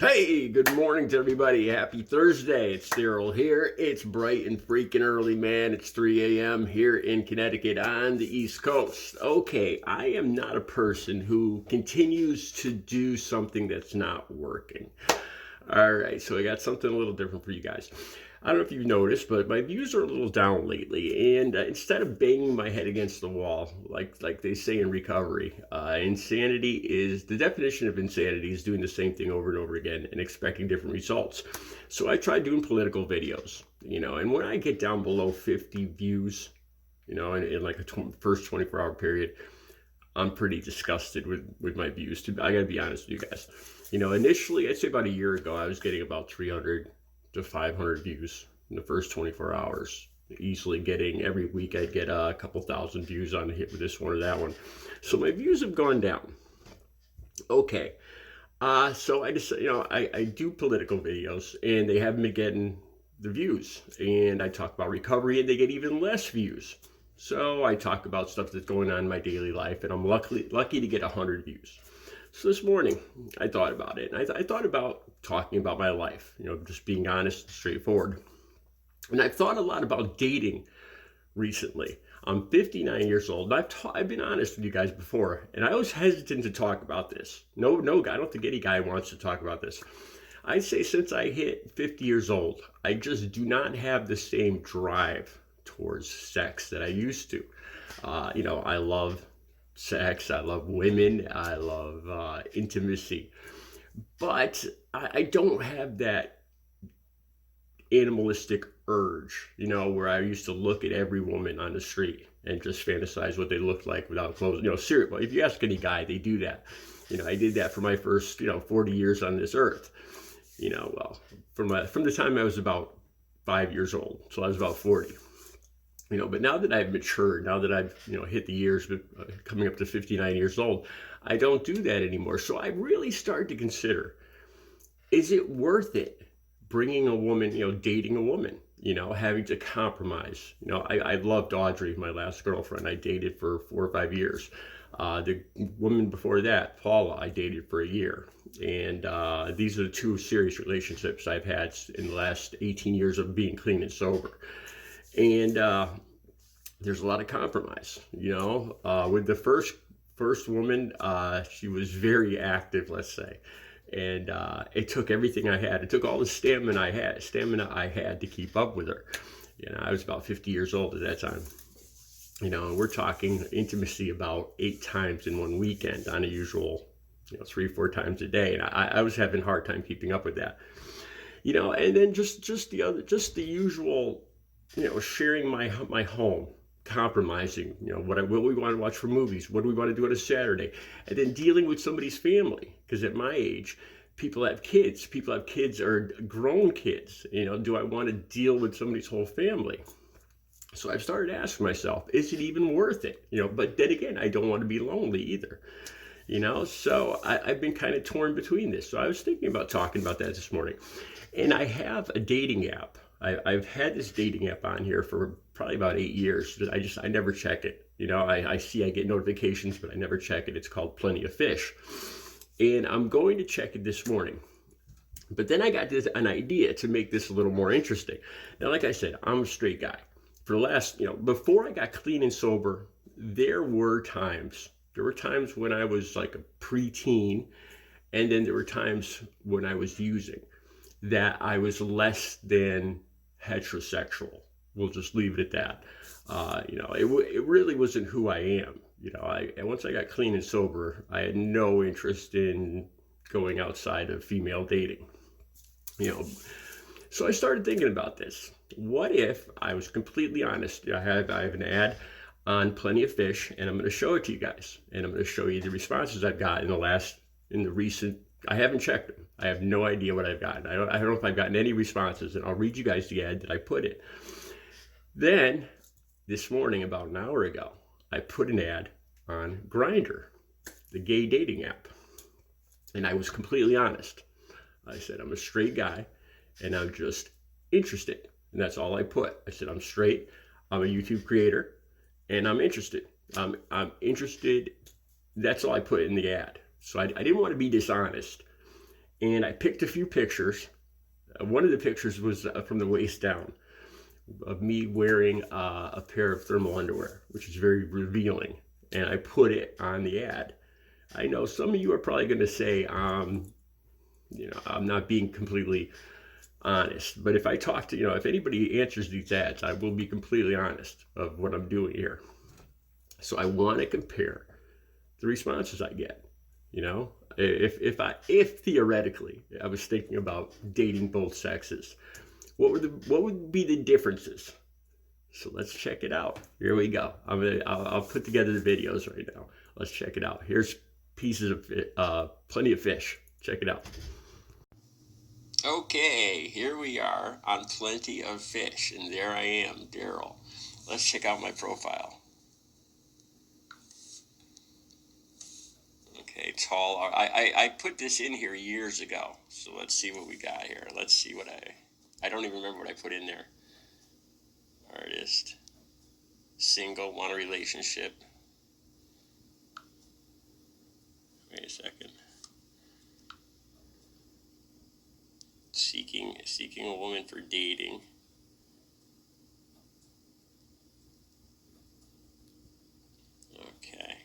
Hey, good morning to everybody. Happy Thursday. It's Daryl here. It's bright and freaking early, man. It's 3 a.m. here in Connecticut on the East Coast. Okay, I am not a person who continues to do something that's not working. All right, so I got something a little different for you guys. I don't know if you've noticed, but my views are a little down lately. And instead of banging my head against the wall, like they say in recovery, insanity is the definition of insanity is doing the same thing over and over again and expecting different results. So I tried doing political videos, and when I get down below 50 views, in like a first 24-hour period, I'm pretty disgusted with my views. I gotta be honest with you guys. Initially, I'd say about a year ago, I was getting about 300 to 500 views in the first 24 hours. Easily getting every week, I'd get a couple thousand views on a hit with this one or that one. So my views have gone down. Okay. So I just, I do political videos and they haven't been getting the views. And I talk about recovery and they get even less views. So I talk about stuff that's going on in my daily life and I'm lucky to get 100 views. So this morning, I thought about it, and I thought about talking about my life, just being honest and straightforward. And I've thought a lot about dating recently. I'm 59 years old, and I've been honest with you guys before, and I was hesitant to talk about this. No guy, I don't think any guy wants to talk about this. I'd say since I hit 50 years old, I just do not have the same drive towards sex that I used to. I love sex, I love women, I love intimacy, but I don't have that animalistic urge, where I used to look at every woman on the street and just fantasize what they looked like without clothes. Seriously, if you ask any guy, they do that. I did that for my first, 40 years on this earth. From the time I was about 5 years old, so I was about 40. But now that I've matured, now that I've, hit the years, coming up to 59 years old, I don't do that anymore. So I really started to consider, is it worth it bringing a woman, dating a woman, having to compromise? I loved Audrey, my last girlfriend. I dated for 4 or 5 years. The woman before that, Paula, I dated for a year. And these are the 2 serious relationships I've had in the last 18 years of being clean and sober. And there's a lot of compromise, with the first woman, she was very active, let's say. And it took everything I had. It took all the stamina I had to keep up with her. I was about 50 years old at that time. And we're talking intimacy about 8 times in one weekend on a usual, 3-4 times a day. And I was having a hard time keeping up with that. And then just the usual, sharing my home, compromising, what we want to watch for movies, what do we want to do on a Saturday, and then dealing with somebody's family. Because at my age, people have kids or grown kids. Do I want to deal with somebody's whole family? So I've started asking myself, is it even worth it? But then again, I don't want to be lonely either. So I've been kind of torn between this. So I was thinking about talking about that this morning. And I have a dating app. I've had this dating app on here for probably about 8 years. I never check it. I get notifications, but I never check it. It's called Plenty of Fish. And I'm going to check it this morning. But then I got an idea to make this a little more interesting. Now, like I said, I'm a straight guy. For the last, before I got clean and sober, there were times when I was like a preteen, and then there were times when I was using, that I was less than heterosexual. We'll just leave it at that. It really wasn't who I am. Once I got clean and sober, I had no interest in going outside of female dating. So I started thinking about this. What if I was completely honest? I have an ad on Plenty of Fish, and I'm going to show it to you guys, and I'm going to show you the responses I've got in the recent. I haven't checked them. I have no idea what I've gotten. I don't know if I've gotten any responses, and I'll read you guys the ad that I put in. Then, this morning, about an hour ago, I put an ad on Grindr, the gay dating app. And I was completely honest. I said, I'm a straight guy, and I'm just interested. And that's all I put. I said, I'm straight, I'm a YouTube creator, and I'm interested. I'm interested. That's all I put in the ad. So I didn't want to be dishonest. And I picked a few pictures. One of the pictures was from the waist down of me wearing a pair of thermal underwear, which is very revealing. And I put it on the ad. I know some of you are probably going to say, I'm not being completely honest. But if I talk to, if anybody answers these ads, I will be completely honest of what I'm doing here. So I want to compare the responses I get. If theoretically I was thinking about dating both sexes, what would be the differences? So let's check it out. Here we go. I'll put together the videos right now. Let's check it out. Here's pieces of Plenty of Fish. Check it out. Okay, here we are on Plenty of Fish, and there I am, Daryl. Let's check out my profile. Okay, tall. I put this in here years ago, so let's see what we got here. Let's see what I don't even remember what I put in there. Artist, single, want a relationship. Wait a second. Seeking a woman for dating. Okay.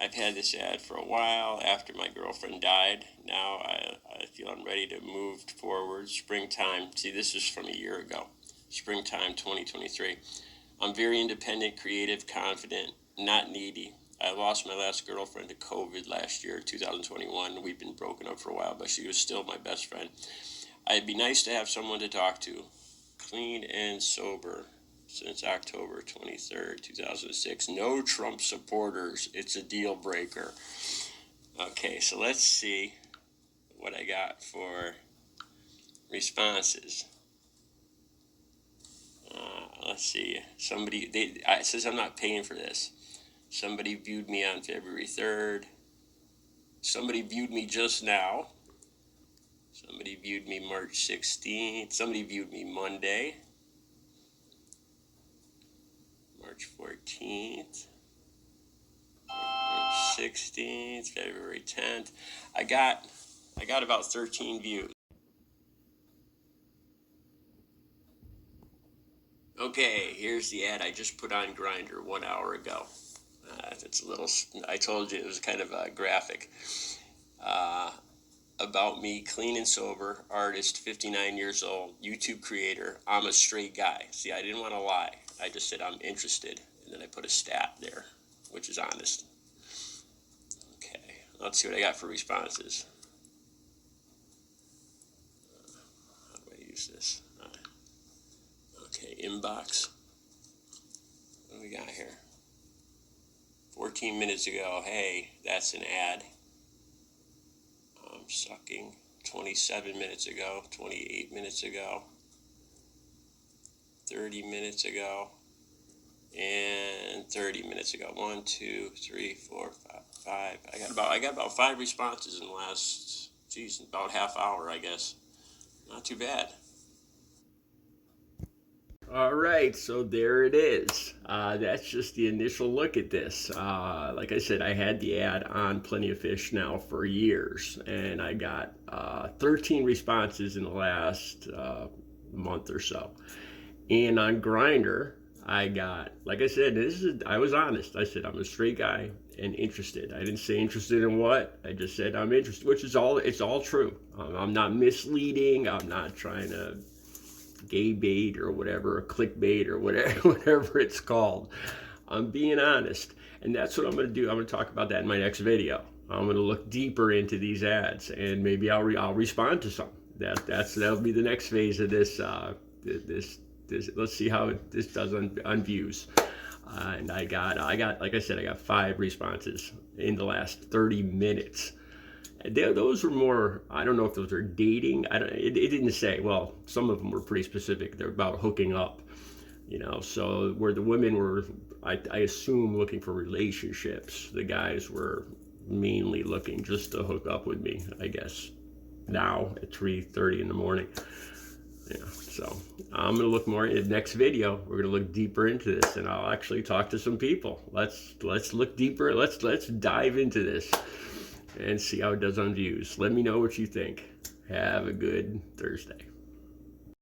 I've had this ad for a while after my girlfriend died. Now I feel I'm ready to move forward. Springtime. See, this is from a year ago. Springtime 2023. I'm very independent, creative, confident, not needy. I lost my last girlfriend to COVID last year, 2021. We've been broken up for a while, but she was still my best friend. It'd be nice to have someone to talk to. Clean and sober since October 23rd, 2006. No Trump supporters. It's a deal breaker. Okay, so let's see what I got for responses. Let's see. It says I'm not paying for this. Somebody viewed me on February 3rd. Somebody viewed me just now. Somebody viewed me March 16th. Somebody viewed me Monday, March 14th, March 16th, February 10th. I got about 13 views. Okay, here's the ad I just put on Grindr 1 hour ago. It's a little, I told you it was kind of a graphic. About me, clean and sober, artist, 59 years old, YouTube creator. I'm a straight guy. See, I didn't want to lie. I just said I'm interested, and then I put a stat there, which is honest. Okay, let's see what I got for responses. How do I use this? Okay, inbox. What do we got here? 14 minutes ago, hey, that's an ad. I'm sucking. 27 minutes ago, 28 minutes ago, 30 minutes ago, and 30 minutes ago. 1, 2, 3, 4, 5. I got about 5 responses in the last, about half hour, I guess. Not too bad. All right, so there it is. That's just the initial look at this. Like I said, I had the ad on Plenty of Fish now for years, and I got 13 responses in the last month or so. And on Grindr, I got, like I said, I was honest. I said I'm a straight guy and interested. I didn't say interested in what. I just said I'm interested, which is it's all true. I'm not misleading. I'm not trying to gay bait or whatever, or clickbait or whatever it's called. I'm being honest, and that's what I'm going to do. I'm going to talk about that in my next video. I'm going to look deeper into these ads, and maybe I'll respond to some. That'll be the next phase of this. Let's see how this does on views. And I got like I said, I got 5 responses in the last 30 minutes. Those were more, I don't know if those are dating. It didn't say. Well, some of them were pretty specific. They're about hooking up, So where the women were, I assume, looking for relationships, the guys were mainly looking just to hook up with me, I guess, now at 3:30 in the morning. Yeah, so I'm going to look more in the next video. We're going to look deeper into this, and I'll actually talk to some people. Let's look deeper. Let's dive into this. and see how it does on views. Let me know what you think. Have a good Thursday.